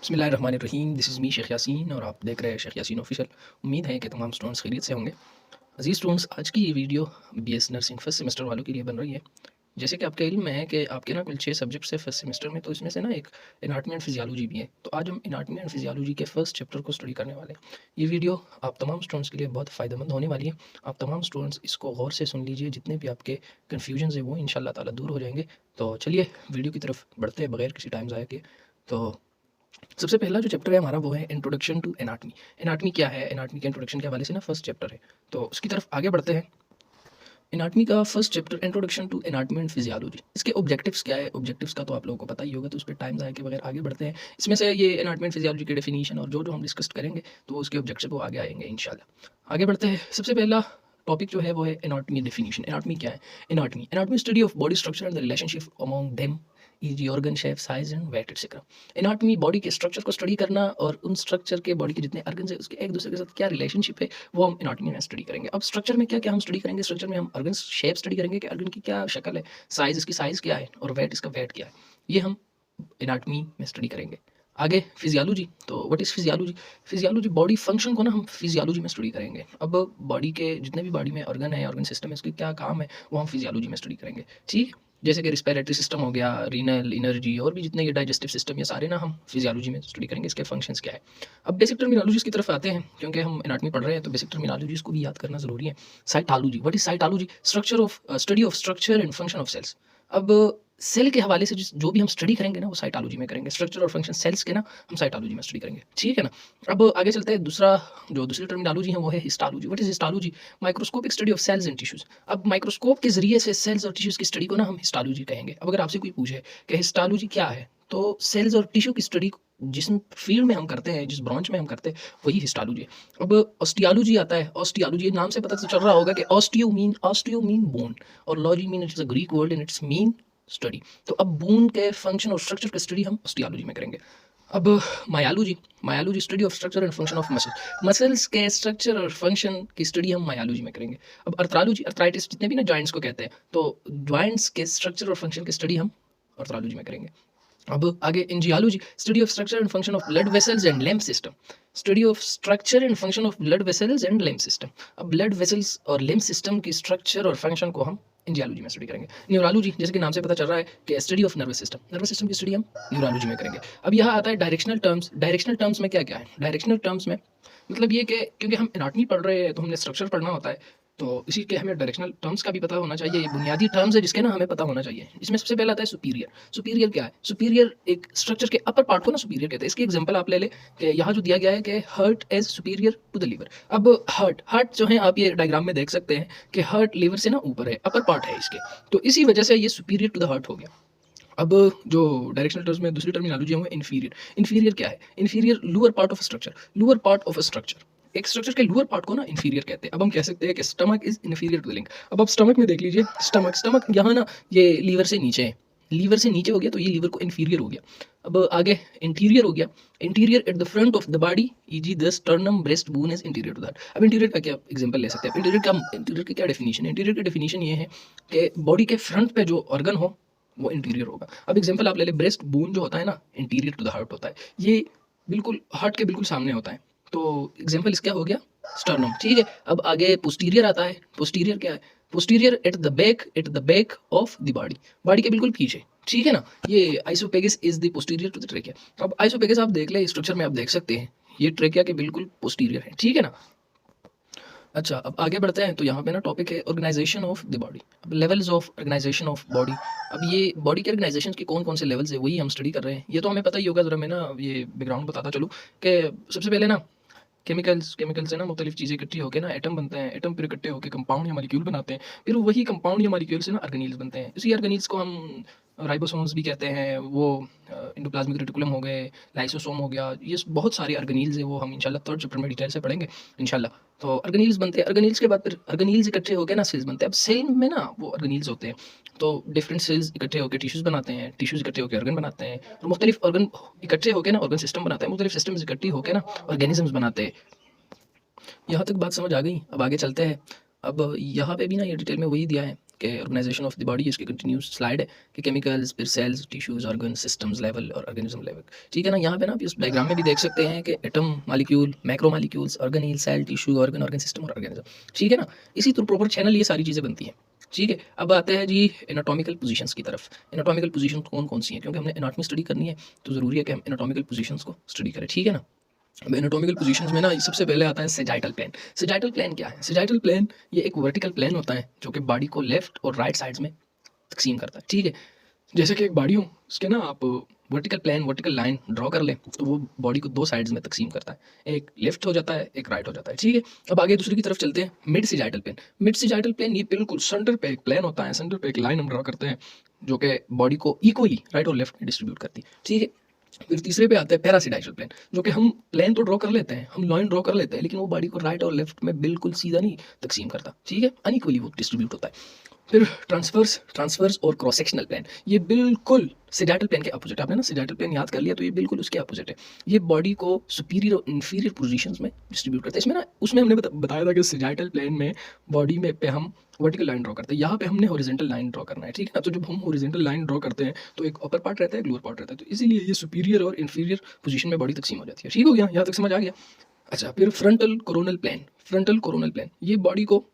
बिस्मिल्लाहिर्रहमानिर्रहीम। This is me Sheikh Yaseen और आप देख रहे हैं शेख यासीन ऑफिशियल। उम्मीद है कि तमाम स्टूडेंट्स खैरियत से होंगे। अजीज़ स्टूडेंट्स, आज की ये video BS nursing first semester वालों के लिए बन रही है। जैसे कि आपके इल्म में है कि आपके ना कुल 6 सब्जेक्ट्स है फर्स्ट सेमेस्टर में, तो इसमें से ना एक एनाटॉमी एंड फिजियोलॉजी भी है। तो आज हम एनाटॉमी एंड फिजियोलॉजी के फर्स्ट चैप्टर को स्टडी करने वाले हैं। ये वीडियो आप तमाम स्टूडेंट्स के लिए बहुत फ़ायदेमंद होने वाली है। आप तमाम स्टूडेंट्स इसको गौर से सुन लीजिए, जितने भी आपके कन्फ्यूजन है वो इंशाल्लाह ताला दूर हो जाएंगे। तो चलिए वीडियो की तरफ बढ़ते हैं बगैर किसी टाइम ज़ाया के। तो सबसे पहला जो चैप्टर है हमारा वो है इंट्रोडक्शन टू एनाटमी। एनाटमी क्या है, एनाटमी के इंट्रोडक्शन के हवाले से ना फर्स्ट चैप्टर है, तो उसकी तरफ आगे बढ़ते हैं। एनाटमी का first chapter introduction to anatomy and physiology. इसके ऑब्जेक्टिव्स क्या है, ऑब्जेक्टिव्स का तो आप लोगों को पता ही होगा, तो उस पर टाइम ज़ाया के बगैर आगे बढ़ते हैं। इसमें से ये एनाटमी एंड फिजियोलॉजी की डेफिनेशन और जो जो हम डिस्कस करेंगे तो उसके ऑब्जेक्टिव वो आगे आएंगे इंशाल्लाह। आगे बढ़ते हैं। सबसे पहला टॉपिक जो है वो है एनाटमी डेफिनेशन। एनाटमी क्या है? Anatomy anatomy study of body structure and the relationship among them, e g. Organ shape, size and weight etcetera. Anatomy body के स्ट्रक्चर को स्टडी करना और उन स्ट्रक्चर के बॉडी के जितने ऑर्गन्स है उसके एक दूसरे के साथ क्या रिलेशनशिप है वो हम एनाटमी में स्टडी करेंगे। अब स्ट्रक्चर में क्या क्या हम स्टडी करेंगे? स्ट्रक्चर में हम ऑर्गन शेप स्टडी करेंगे कि ऑर्गन की क्या शक्ल है, साइज इसकी साइज क्या है और वेट इसका वेट क्या है, ये हम एनाटमी में स्टडी करेंगे। आगे फिजियोलॉजी। तो what is physiology? Physiology body function को ना हम फिजियोलॉजी में स्टडी करेंगे। अब बॉडी के जितने भी बॉडी में ऑर्गन है, ऑर्गन सिस्टम है, उसके क्या काम है वो हम फिजियोलॉजी में स्टडी करेंगे। ठीक, जैसे कि रिस्पिरेटरी सिस्टम हो गया, रीनल, एनर्जी और भी जितने ये डाइजेस्टिव सिस्टम, ये सारे ना हम फिजियोलॉजी में स्टडी करेंगे, इसके फंक्शंस क्या है। अब बेसिक टर्मिनोलॉजीज की तरफ आते हैं, क्योंकि हम एनाटमी पढ़ रहे हैं तो बेसिक टर्मिनोलॉजीज को भी याद करना जरूरी है। Cytology. What is cytology? Structure of study of structure and function of cells. अब सेल के हवाले से जो भी हम स्टडी करेंगे ना वो साइटोलॉजी में करेंगे। स्ट्रक्चर और फंक्शन सेल्स के ना हम साइटोलॉजी में स्टडी करेंगे, ठीक है ना। अब आगे चलते हैं। दूसरी टर्मिनोलॉजी है वो है histology. What is histology? Microscopic study of cells and tissues. अब माइक्रोस्कोप के जरिए से सेल्स और टिश्यूज की स्टडी को ना हम हिस्टोलॉजी कहेंगे। अब अगर आपसे कोई पूछे कि हिस्टोलॉजी क्या है, तो सेल्स और टिश्यू की स्टडी जिस फील्ड में हम करते हैं, जिस ब्रांच में हम करते हैं, वही हिस्टोलॉजी है। अब ऑस्टियोलॉजी आता है। ऑस्टियोलॉजी नाम से पता चल रहा होगा कि ऑस्टियो मीन बोन और logy mean it's a Greek word and it's mean study. तो अब बोन के फंक्शन और स्ट्रक्चर की स्टडी हम ऑस्टियोलॉजी में करेंगे। अब myology study of structure and function of muscles के स्ट्रक्चर और फंक्शन की स्टडी हम मायोलॉजी में करेंगे। अब अर्थ्रालॉजी, अर्थराइटिस जितने भी ना जॉइंट्स को कहते हैं, तो जॉइंट्स के स्ट्रक्चर और फंक्शन की स्टडी हम अर्थ्रालॉजी में करेंगे। अब आगे angiology, study of structure and function of blood vessels and lymph system. Study of structure and function of blood vessels and lymph system. अब ब्लड वेसल्स और लिम्फ सिस्टम की स्ट्रक्चर और फंक्शन को हम एंजियोलॉजी में स्टडी करेंगे। Neurology, जैसे कि नाम से पता चल रहा है कि स्टडी ऑफ नर्वस सिस्टम की स्टडी हम न्यूरोलॉजी में करेंगे। अब यहाँ आता है डायरेक्शनल टर्म्स। डायरेक्शनल टर्म्स में क्या क्या है? डायरेक्शनल टर्म्स में मतलब ये कि क्योंकि हम एनाटॉमी पढ़ रहे हैं तो हमने स्ट्रक्चर पढ़ना होता है, तो इसी के हमें डायरेक्शनल टर्म्स का भी पता होना चाहिए। ये बुनियादी टर्म्स है जिसके ना हमें पता होना चाहिए। इसमें सबसे पहला आता है सुपीरियर। सुपीरियर क्या है? सुपीरियर एक स्ट्रक्चर के अपर पार्ट को ना सुपीरियर कहते हैं। इसकी एग्जांपल आप ले ले कि यहाँ जो दिया गया है कि heart as superior to the liver. अब हार्ट जो है आप ये डायग्राम में देख सकते हैं कि हार्ट लीवर से ना ऊपर है, अपर पार्ट है इसके, तो इसी वजह से ये सुपीरियर टू द हार्ट हो गया। अब जो डायरेक्शनल टर्म्स में दूसरी टर्मिनोलॉजी है वो इन्फीरियर। इन्फीरियर क्या है? Inferior lower part of structure. Lower part of a structure, एक स्ट्रक्चर के लोअर पार्ट को ना इन्फीरियर कहते हैं। अब हम कह सकते हैं कि stomach is inferior to the lung. अब आप स्टमक में देख लीजिए, स्टमक यहाँ ना ये लीवर से नीचे है, लीवर से नीचे हो गया तो ये लीवर को इन्फीरियर हो गया। अब आगे इंटीरियर हो गया। Anterior at the front of the body, e g. The sternum breast bone is anterior to that. अब इंटीरियर का क्या एग्जांपल ले सकते हैं? इंटीरियर की क्या डेफिनेशन है? इंटीरियर की डेफिनेशन ये है कि बॉडी के फ्रंट पे जो ऑर्गन हो वो इंटीरियर होगा। अब एग्जांपल आप ले ले, ब्रेस्ट बोन जो होता है ना इंटीरियर टू द हार्ट होता है, ये बिल्कुल हार्ट के बिल्कुल सामने होता है, तो एग्जांपल इसका हो गया स्टर्नम, ठीक है। अब आगे पोस्टीरियर आता है। पोस्टीरियर क्या है? Posterior at the back of the body, body के बिल्कुल पीछे, ठीक है ना। ये oesophagus is the posterior to the trachea. अब आइसोपेगस आप देख ले, स्ट्रक्चर में आप देख सकते हैं ये ट्रेकिया के बिल्कुल पोस्टीरियर है, ठीक है ना। अच्छा, अब आगे बढ़ते हैं। तो यहाँ पे ना टॉपिक है ऑर्गेनाइजेशन ऑफ द बॉडी। अब levels of organisation of body. अब ये बॉडी के ऑर्गेनाइजेशन के कौन कौन से लेवल्स है वही हम स्टडी कर रहे हैं। ये तो हमें पता ही होगा, ज़रा मैं ना ये बैकग्राउंड बताता चलूँ कि सबसे पहले ना केमिकल से ना मुख्तलिफ चीज़ें इकट्ठी होकर ना एटम बनते हैं। एटम फिर इकट्ठे होकर कंपाउंड या मॉलिक्यूल बनाते हैं। फिर वही कंपाउंड या मॉलिक्यूल से ना ऑर्गेनील्स बनते हैं। इसी ऑर्गेनील्स को हम राइबोसोम्स भी कहते हैं। वो एंडोप्लाज्मिक रेटिकुलम हो गए, लाइसोसोम हो गया, ये बहुत सारे ऑर्गेनील्स है, वो हम इंशाल्लाह थर्ड चैप्टर में डिटेल से पढ़ेंगे इंशाल्लाह। तो ऑर्गेनील्स बनते हैं। ऑर्गेनील्स के बाद फिर ऑर्गेनील्स इकट्ठे होकर ना सेल्स बनते हैं। अब सेल में ना वो ऑर्गेनील्स होते हैं, तो डिफरेंट सेल्स इकट्ठे होकर टिश्यूज़ बनाते हैं, टिश्यूज़ इकट्ठे होकर ऑर्गन बनाते हैं, और मुख्तलिफ ऑर्गन इकट्ठे होकर ना ऑर्गन सिस्टम बनाते हैं, मुख्तलिफ सिस्टम्स इकट्ठी होकर ना ऑर्गेनिजम्स बनाते हैं। यहाँ तक बात समझ आ गई। अब आगे चलते हैं। अब यहाँ पे भी ना ये डिटेल में वही दिया है कि ऑर्गेनाइजेशन ऑफ द बॉडी, इसकी कंटिन्यूस स्लाइड है कि केमिकल्स, फिर cells, tissues, organ, systems level और ऑर्गेनिज्म लेवल। ठीक है ना, यहाँ पे ना आप इस डायग्राम में भी देख सकते हैं कि atom, molecule, macromolecules, organelle, cell, tissue, organ, organ system और ऑर्गेनिज्म। ठीक है ना, इसी तो प्रॉपर चैनल ये सारी चीज़ें बनती हैं। ठीक है, अब आते हैं जी एनाटॉमिकल पोजीशंस की तरफ। एनाटॉमिकल पोजीशन कौन कौन सी हैं, क्योंकि हमने एनाटॉमी स्टडी करनी है तो ज़रूरी है कि हम एनाटॉमिकल पोजीशंस को स्टडी करें। ठीक है ना, अब एनाटॉमिकल पोजीशंस में ना सबसे पहले आता है सेजाइटल प्लेन। सेजाइटल प्लेन क्या है? सेजाइटल प्लेन ये एक वर्टिकल प्लेन होता है जो कि बॉडी को लेफ्ट और राइट साइड्स में तकसीम करता है। ठीक है, जैसे कि एक बॉडी हो, उसके ना आप vertical plane, vertical line draw कर लें तो वो बॉडी को दो साइड्स में तकसीम करता है, एक लेफ्ट हो जाता है, एक राइट हो जाता है। ठीक है, अब आगे दूसरी की तरफ चलते हैं, mid sagittal plane. Mid sagittal plane ये बिल्कुल सेंटर पे एक प्लेन होता है, सेंटर पे एक लाइन हम ड्रॉ करते हैं जो कि बॉडी को इक्वली राइट और लेफ्ट में डिस्ट्रीब्यूट करती है। ठीक है, फिर तीसरे पे आता है पैरासिडाइटल प्लेन, जो कि हम प्लेन तो ड्रॉ कर लेते हैं, हम लाइन ड्रॉ कर लेते हैं, लेकिन वो बॉडी को राइट और लेफ्ट में बिल्कुल सीधा नहीं तकसीम करता। ठीक है, अनइक्वली वो डिस्ट्रीब्यूट होता है। फिर ट्रांसफर्स और क्रॉस सेक्शनल प्लेन, ये बिल्कुल सेजाइटल प्लेन के अपोजिट। आपने ना सेजाइटल प्लेन याद कर लिया तो ये बिल्कुल उसके अपोजिट है। ये बॉडी को सुपीरियर और इन्फीरियर पोजीशंस में डिस्ट्रीब्यूट करता है। इसमें ना उसमें हमने बताया था कि सेजाइटल प्लेन में बॉडी में पे हम वर्टिकल लाइन ड्रॉ करते हैं, यहाँ पे हमने हॉरिजॉन्टल लाइन ड्रॉ करना है। ठीक है ना, तो जब हम हॉरिजॉन्टल लाइन ड्रॉ करते हैं तो एक अपर पार्ट रहता है, एक लोअर पार्ट रहता है, तो इसीलिए ये सुपीरियर और इन्फीरियर पोजीशन में बॉडी तकसीम हो जाती है। ठीक हो गया, यहाँ तक समझ आ गया? अच्छा, फिर frontal coronal plane. Frontal coronal plane ये बॉडी को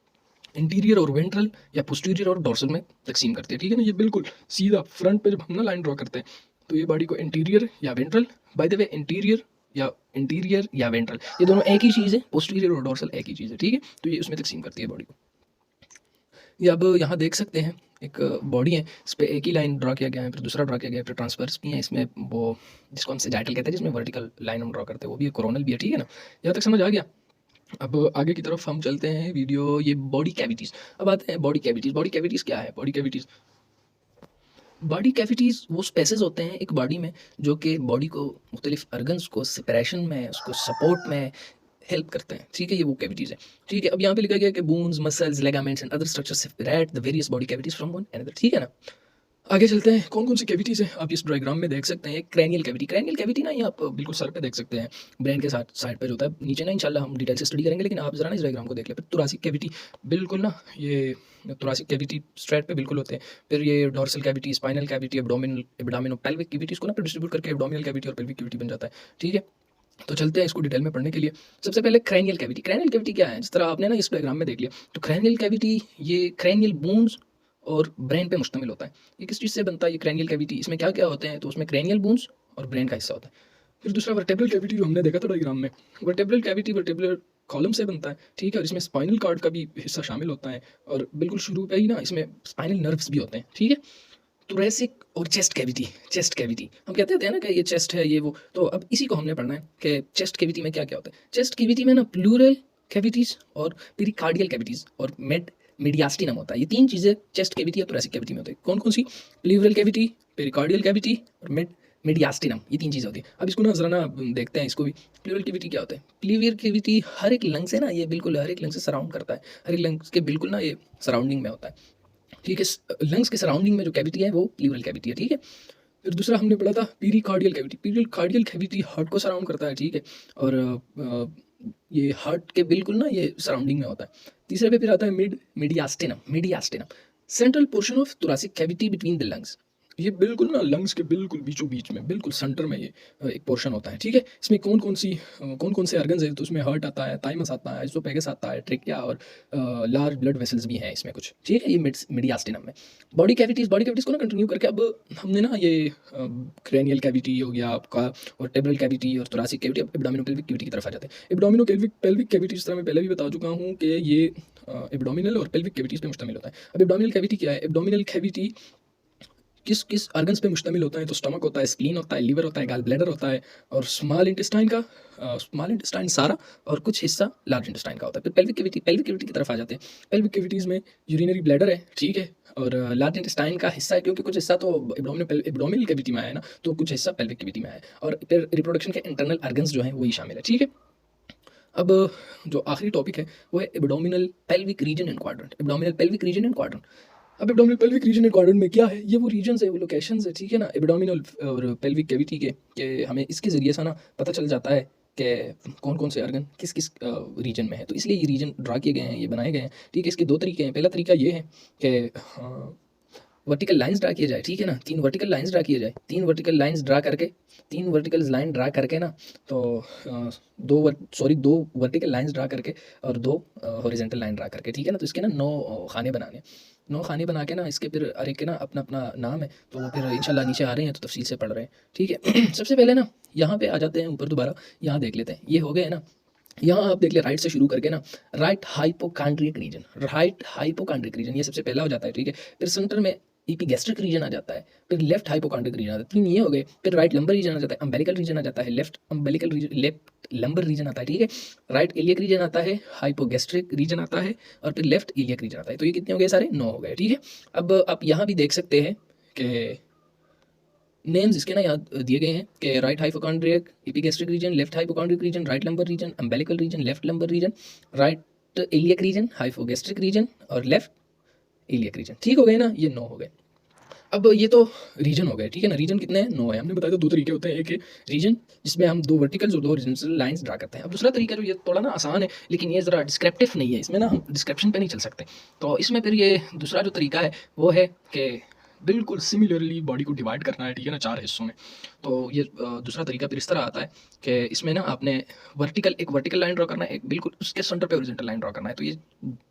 इंटीरियर और वेंट्रल या पोस्टीरियर और डोर्सल में तकसीम करते हैं। ठीक है ना, ये बिल्कुल सीधा फ्रंट पे जब हम ना लाइन ड्रॉ करते हैं तो ये बॉडी को इंटीरियर या ventral, by the way interior या वेंट्रल ये दोनों एक ही चीज़ है, पोस्टीरियर और डोर्सल एक ही चीज़ है। ठीक है, तो ये उसमें तकसीम करती है बॉडी को। ये अब यहाँ देख सकते हैं एक बॉडी है, इस पर एक ही लाइन ड्रॉ किया गया है, फिर दूसरा ड्रॉ किया गया है, फिर ट्रांसफर्स भी है इसमें, वो जिसको हम सेजाइटल कहते हैं, जिसमें वर्टिकल लाइन हम ड्रॉ करते हैं, वो भी है, कोरोनल भी है। ठीक है ना, यहाँ तक समझ आ गया? अब आगे की तरफ हम चलते हैं वीडियो, ये बॉडी कैविटीज़। अब आते हैं बॉडी कैविटीज़। बॉडी कैविटीज़ क्या है? बॉडी कैविटीज़ वो स्पेसेस होते हैं एक बॉडी में जो कि बॉडी को मुख्तलिफ अर्गन्स को सेपरेशन में, उसको सपोर्ट में हेल्प करते हैं। ठीक है, ये वो कैविटीज़ है। ठीक है, अब यहाँ पे लिखा गया है कि bones, muscles, ligaments and other structures separate the various body cavities from one another. ठीक है ना, आगे चलते हैं, कौन कौन सी कैविटीज़ हैं आप इस डायग्राम में देख सकते हैं। क्रैनियल कैविटी, क्रैनियल कैविटी ना ये आप बिल्कुल सर पे देख सकते हैं, ब्रेन के साथ साइड पे जो होता है, नीचे ना इंशाल्लाह हम डिटेल से स्टडी करेंगे, लेकिन आप जरा ना इस डायग्राम को देख लें। फिर थोरैसिक कैविटी, बिल्कुल ना ये थोरैसिक कैविटी स्ट्रेट पे बिल्कुल होते हैं। फिर ये dorsal cavity, spinal cavity, abdominopelvic cavity, इसको ना फिर डिस्ट्रीब्यूट करके एब्डोमिनल कैविटी और पेल्विक कैविटी बन जाता है। ठीक है, तो चलते हैं इसको डिटेल में पढ़ने के लिए। सबसे पहले क्रैनियल कैविटी। क्रैनियल कैविटी क्या है? जिस तरह आपने ना इस डायग्राम में देख लिया, तो क्रैनियल कैविटी ये क्रैनियल बोन्स और ब्रेन पे मुश्तमिल होता है। ये किस चीज़ से बनता है ये क्रैनियल कैविटी? इसमें क्या क्या होते हैं? तो उसमें क्रैनियल बोन्स और ब्रेन का हिस्सा होता है। फिर दूसरा वर्टेब्रल कैविटी जो हमने देखा था डायग्राम में, वर्टेब्रल कैविटी वर्टेब्रल कॉलम से बनता है। ठीक है, और इसमें स्पाइनल कॉर्ड का भी हिस्सा शामिल होता है, और बिल्कुल शुरू पे ही ना इसमें स्पाइनल नर्व्स भी होते हैं। ठीक है, थोरैसिक और चेस्ट कैविटी। चेस्ट कैविटी हम कहते हैं ना कि ये चेस्ट है, ये वो, तो अब इसी को हमने पढ़ना है कि चेस्ट कैविटी में क्या क्या होता है। चेस्ट कैविटी में ना प्लूरल कैविटीज़ और पेरिकार्डियल कैविटीज़ और मीडियास्टिनम होता है। ये तीन चीज़ें चेस्ट कैविटी या थोरैसिक कैविटी में होती है। कौन कौन सी? प्लूरल कैविटी, पेरिकार्डियल कैविटी और मीडियास्टिनम, ये तीन चीज़ें होती है। अब इसको ना जरा ना देखते हैं इसको भी। प्लूरल कैविटी क्या होता है? प्लूरल कैविटी हर एक लंग से ना, ये बिल्कुल हर एक लंग से सराउंड करता है, हर एक लंग्स के बिल्कुल ना ये सराउंडिंग में होता है। ठीक है, लंग्स के सराउंडिंग में जो कैविटी है वो प्लूरल कैविटी है। ठीक है, फिर दूसरा हमने पढ़ा था पीरिकार्डियल कैविटी। पीरिकार्डियल कैविटी हार्ट को सराउंड करता है। ठीक है, और ये हार्ट के बिल्कुल ना ये सराउंडिंग में होता है। तीसरे पे फिर आता है mediastinum, central portion of thoracic cavity between the lungs. ये बिल्कुल ना लंग्स के बिल्कुल बीचों बीच में, बिल्कुल सेंटर में ये एक पोर्शन होता है। ठीक है, इसमें कौन कौन से ऑर्गन्स हैं? तो उसमें हार्ट आता है, थाइमस आता है, इसोफेगस आता है, ट्रेकिया और लार्ज ब्लड वेसल्स भी हैं इसमें कुछ। ठीक है, ये मीडियास्टिनम में। बॉडी कैविटीज़ को ना कंटिन्यू करके अब हमने ना ये क्रैनियल कैविटी हो गया आपका, और टेब्रल कैविटी और थोरैसिक कैविटी, अब एब्डोमिनो पेल्विक कैविटी की तरफ आ जाते हैं। एब्डोमिनो पेल्विक कैविटी, जिस तरह मैं पहले भी बता चुका हूँ कि ये एब्डोमिनल और पेल्विक कैविटीज़ पे मुश्तमिल होता है। अब एब्डोमिनल कैविटी क्या है? एब्डोमिनल कैविटी किस किस ऑर्गन्स पे मुश्तमिल होता है? तो स्टमक होता है, स्प्लीन होता है, लिवर होता है, गॉल ब्लैडर होता है, और स्मॉल इंटेस्टाइन सारा, और कुछ हिस्सा लार्ज इंटेस्टाइन का होता है। फिर पेल्विक कैविटी की तरफ आ जाते हैं। पेल्विक कैविटीज़ में यूरिनरी ब्लैडर है। ठीक है, और लार्ज इंटेस्टाइन का हिस्सा है, क्योंकि कुछ हिस्सा तो एब्डोमिनल कैविटी में आया ना, तो कुछ हिस्सा पेल्विक कैविटी में आया, और फिर रिप्रोडक्शन के इंटरनल ऑर्गन्स जो हैं वही शामिल है। ठीक है, अब जो आखिरी टॉपिक है वो है abdominal pelvic region and quadrant. Abdominal pelvic region and quadrant. अब abdominal pelvic region and quadrant में क्या है? ये वो रीजन्स है, वो लोकेशंस है। ठीक है ना, एब्डोमिनल और पेल्विक कैविटी के हमें इसके ज़रिए से ना पता चल जाता है कि कौन कौन से आर्गन किस किस रीजन में है। तो इसलिए ये रीजन ड्रा किए गए हैं, ये बनाए गए हैं, ठीक है। इसके दो तरीके हैं। पहला तरीका ये है कि वर्टिकल लाइंस ड्रा किए जाए, ठीक है ना, 3 वर्टिकल लाइंस ड्रा किए जाए। 3 वर्टिकल लाइंस ड्रा करके 3 वर्टिकल लाइन ड्रा करके ना, तो 2 वर्टिकल लाइंस ड्रा करके और 2 हॉरिजॉन्टल लाइन ड्रा करके, ठीक है ना। तो इसके ना 9 खाने बनाने, 9 खाने बना के ना इसके फिर हर एक के ना अपना अपना नाम है, तो वो फिर इंशाल्लाह नीचे आ रहे हैं तो तफसील से पढ़ रहे हैं, ठीक है। सबसे पहले ना यहाँ पे आ जाते हैं ऊपर, दोबारा यहाँ देख लेते हैं। ये हो गए ना, यहाँ आप देख ले राइट से शुरू करके ना, right hypochondriac region, right hypochondriac region ये सबसे पहला हो जाता है, ठीक है। फिर सेंटर में एपिगैस्ट्रिक रीजन आ जाता है, फिर लेफ्ट हाइपोकॉन्ड्रिक रीजन आता है, 3 ये हो गए। फिर राइट लंबर रीजन आ जाता है, अम्बेलिकल रीजन आ जाता है, left umbilical region, left lumbar region आता है, ठीक है। राइट इलियक रीजन आता है, हाइपोगैस्ट्रिक रीजन आता है, और फिर लेफ्ट इलियक रीजन आता है। तो ये कितने हो गए? सारे 9 हो गए, ठीक है। अब आप यहाँ भी देख सकते हैं कि नेम्स इसके ना याद दिए गए हैं कि right hypochondriac epigastric region, left hypochondriac region, right lumbar region, umbilical region, left lumbar region, right iliac region, hypogastric region और लेफ्ट इलियक रीजन, ठीक हो गए ना। ये 9 हो गए। अब ये तो रीजन हो गए, ठीक है ना। रीजन कितने हैं? 9 है। हमने बताया था 2 तरीके होते हैं, एक है रीजन जिसमें हम 2 वर्टिकल्स और 2 हॉरिजॉन्टल लाइंस ड्रा करते हैं। अब दूसरा तरीका जो ये थोड़ा ना आसान है, लेकिन ये ज़रा डिस्क्रिप्टिव नहीं है, इसमें ना हम डिस्क्रिप्शन पे नहीं चल सकते। तो इसमें फिर ये दूसरा जो तरीका है वो है कि बिल्कुल सिमिलरली बॉडी को डिवाइड करना है, ठीक है ना, 4 हिस्सों में। तो ये दूसरा तरीका फिर इस तरह आता है कि इसमें ना आपने एक वर्टिकल लाइन ड्रा करना है, एक बिल्कुल उसके सेंटर पे हॉरिजॉन्टल लाइन ड्रा करना है। तो ये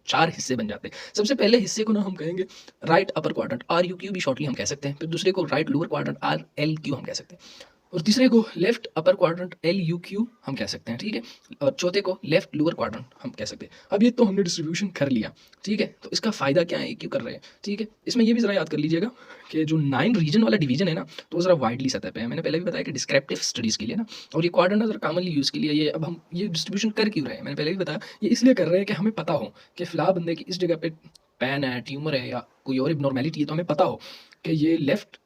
4 हिस्से बन जाते हैं। सबसे पहले हिस्से को ना हम कहेंगे राइट अपर क्वाड्रेंट, RUQ भी शॉर्टली हम कह सकते हैं। फिर दूसरे को राइट लोअर क्वाड्रेंट, RLQ हम कह सकते हैं। और तीसरे को लेफ्ट अपर क्वाड्रेंट, LUQ हम कह सकते हैं, ठीक है। और चौथे को लेफ्ट लोअर क्वाड्रेंट हम कह सकते हैं। अब ये तो हमने डिस्ट्रीब्यूशन कर लिया, ठीक है। तो इसका फ़ायदा क्या है, क्यों कर रहे हैं, ठीक है। इसमें ये भी ज़रा याद कर लीजिएगा कि जो 9 रीजन वाला डिवीजन है ना, तो वो ज़रा वाइडली सतह पे है। मैंने पहले भी बताया कि डिस्क्रिप्टिव स्टडीज़ के लिए ना, और ये क्वाड्रेंट ज़रा कॉमनली यूज़ के लिए ये अब हम ये डिस्ट्रीब्यूशन कर क्यों रहे हैं, मैंने पहले भी बताया, ये इसलिए कर रहे हैं कि हमें पता हो कि फ़िलहाल बंदे की इस जगह पे पैन है, ट्यूमर है या कोई और एबनॉर्मेलिटी है, तो हमें पता हो कि ये लेफ्ट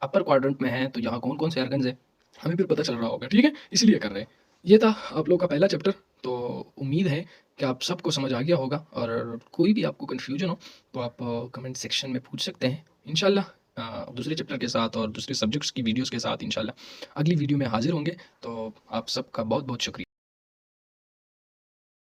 अपर क्वाड्रेंट में है, तो यहाँ कौन कौन से ऑर्गन्स हैं हमें फिर पता चल रहा होगा, ठीक है। इसलिए कर रहे हैं। ये था आप लोग का पहला चैप्टर। तो उम्मीद है कि आप सबको समझ आ गया होगा, और कोई भी आपको कन्फ्यूजन हो तो आप कमेंट सेक्शन में पूछ सकते हैं। इंशाल्लाह दूसरे चैप्टर के साथ और दूसरे सब्जेक्ट्स की वीडियोस के साथ इंशाल्लाह अगली वीडियो में हाजिर होंगे। तो आप सबका बहुत बहुत शुक्रिया।